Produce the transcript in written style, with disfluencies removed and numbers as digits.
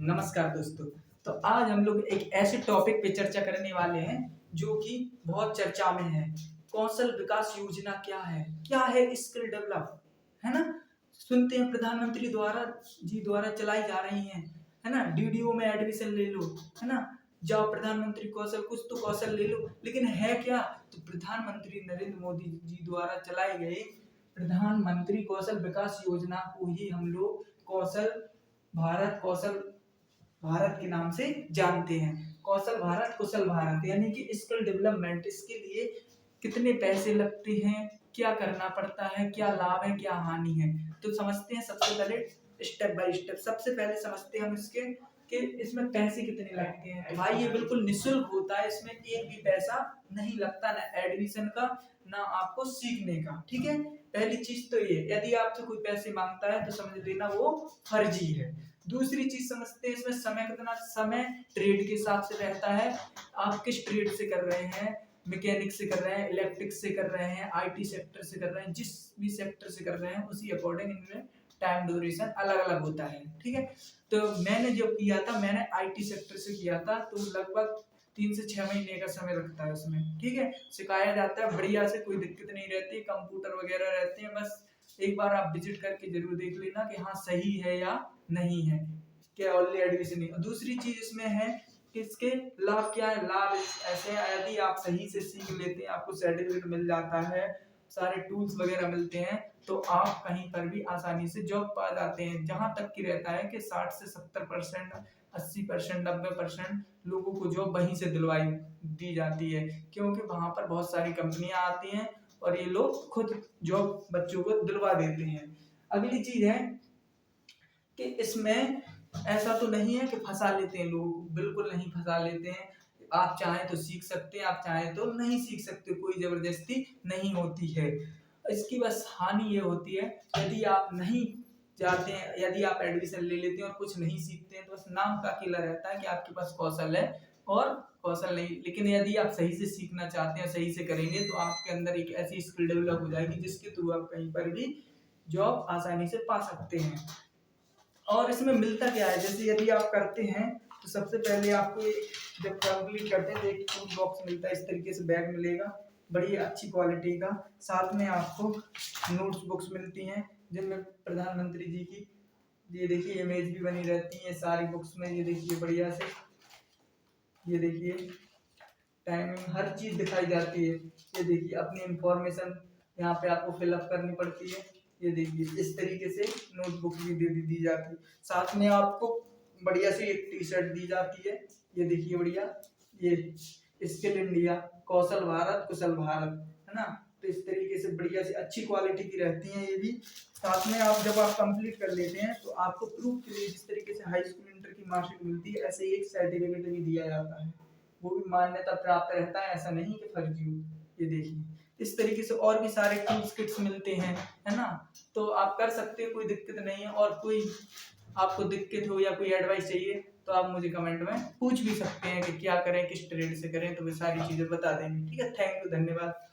नमस्कार दोस्तों। तो आज हम लोग एक ऐसे टॉपिक पे चर्चा करने वाले हैं जो कि बहुत चर्चा में है। कौशल विकास योजना क्या है स्किल डेवलप, है ना। सुनते हैं प्रधानमंत्री द्वारा चलाई जा रही है ना। डीडीओ में एडमिशन ले लो, है ना। जाओ प्रधानमंत्री कौशल, कुछ तो कौशल ले लो, लेकिन है क्या। तो प्रधानमंत्री नरेंद्र मोदी जी द्वारा चलाई गई प्रधानमंत्री कौशल विकास योजना को ही हम लोग कौशल भारत के नाम से जानते हैं। कौशल भारत कुशल भारत यानी कि स्किल डेवलपमेंट, इसके लिए कितने पैसे लगते हैं, क्या करना पड़ता है, क्या लाभ है, क्या हानि है, तो समझते हैं। सबसे पहले स्टेप बाय स्टेप सबसे पहले समझते हैं हम इसके कि इसमें पैसे कितने लगते हैं। भाई ये बिल्कुल निःशुल्क होता है, इसमें एक भी पैसा नहीं लगता, ना एडमिशन का ना आपको सीखने का। ठीक है, पहली चीज तो ये, यदि आपसे कोई पैसे मांगता है तो समझ लेना वो फर्जी है। दूसरी चीज समझते हैं इसमें समय कितना, समय ट्रेड के हिसाब से रहता है। आप किस ट्रेड से कर रहे हैं, मैकेनिक से कर रहे हैं, इलेक्ट्रिक से कर रहे हैं, आईटी सेक्टर से कर रहे हैं, जिस भी सेक्टर से कर रहे हैं उसी अकॉर्डिंग इनमें टाइम ड्यूरेशन अलग अलग होता है। ठीक है, तो मैंने जो किया था, मैंने आईटी सेक्टर से किया था, तो लगभग 3 से 6 महीने का समय लगता है उसमें। ठीक है, सिखाया जाता है बढ़िया से, कोई दिक्कत नहीं रहती, कंप्यूटर वगैरह रहते हैं। बस एक बार आप विजिट करके जरूर देख लेना कि हाँ सही है या नहीं है, क्या ऑनली एडमिशन नहीं। दूसरी चीज इसमें है कि इसके लाभ क्या है। लाभ ऐसे हैं, यदि आप सही से सीख लेते हैं, आपको सर्टिफिकेट मिल जाता है, सारे टूल्स वगैरह मिलते हैं, तो आप कहीं पर भी आसानी से जॉब पा जाते हैं। जहां तक की रहता है कि 60 से 70%, 80%, 90% लोगों को जॉब वहीं से दिलवाई दी जाती है, क्योंकि वहां पर बहुत सारी कंपनियां आती हैं और ये लोग खुद जॉब बच्चों को दिलवा देते हैं। अगली चीज है कि इसमें ऐसा तो नहीं है कि फंसा लेते हैं लोग, बिल्कुल नहीं फंसा लेते हैं। आप चाहें तो सीख सकते हैं, आप चाहें तो नहीं सीख सकते, कोई जबरदस्ती नहीं होती है। इसकी बस हानि ये होती है, यदि आप नहीं जाते हैं, यदि आप एडमिशन ले लेते हैं और कुछ नहीं सीखते हैं, तो बस नाम का अकेला रहता है कि आपके पास कौशल है और कौशल नहीं। लेकिन यदि आप सही से सीखना चाहते हैं, सही से करेंगे, तो आपके अंदर एक ऐसी स्किल डेवलप हो जाएगी जिसके थ्रू आप कहीं पर भी जॉब आसानी से पा सकते हैं। और इसमें मिलता क्या है, जैसे यदि आप करते हैं तो सबसे पहले आपको जब कंप्लीट करते हैं तो एक टूल बॉक्स मिलता है, इस तरीके से बैग मिलेगा, बड़ी अच्छी क्वालिटी का। साथ में आपको नोट्स बुक्स मिलती हैं जिनमें प्रधानमंत्री जी की, ये देखिए, इमेज भी बनी रहती है सारी बुक्स में। ये देखिए बढ़िया से, ये देखिए टाइमिंग, हर चीज दिखाई जाती है। ये देखिए अपनी इंफॉर्मेशन यहाँ पे आपको फिलअप करनी पड़ती है। ये देखिए इस तरीके से नोटबुक भी दी जाती है। साथ में आपको बढ़िया सी एक टी शर्ट दी जाती है। ये देखिए बढ़िया, ये स्किल इंडिया, कौशल भारत कुशल भारत, है ना। तो इस तरीके से बढ़िया सी अच्छी क्वालिटी की रहती हैं ये भी। साथ में आप जब आप कंप्लीट कर लेते हैं तो आपको प्रूफ के लिए जिस तरीके से हाई स्कूल इंटर की मार्कशीट मिलती है, ऐसे ही एक सर्टिफिकेट भी दिया जाता है, वो भी मान्यता प्राप्त रहता है, ऐसा नहीं कि फर्जी हो। ये देखिए इस तरीके से और भी सारे टूल्स किट्स मिलते हैं, है ना। तो आप कर सकते हो, कोई दिक्कत नहीं है। और कोई आपको दिक्कत हो या कोई एडवाइस चाहिए तो आप मुझे कमेंट में पूछ भी सकते हैं कि क्या करें, किस ट्रेड से करें, तो वे सारी चीजें बता देंगे। ठीक है, थैंक यू, धन्यवाद।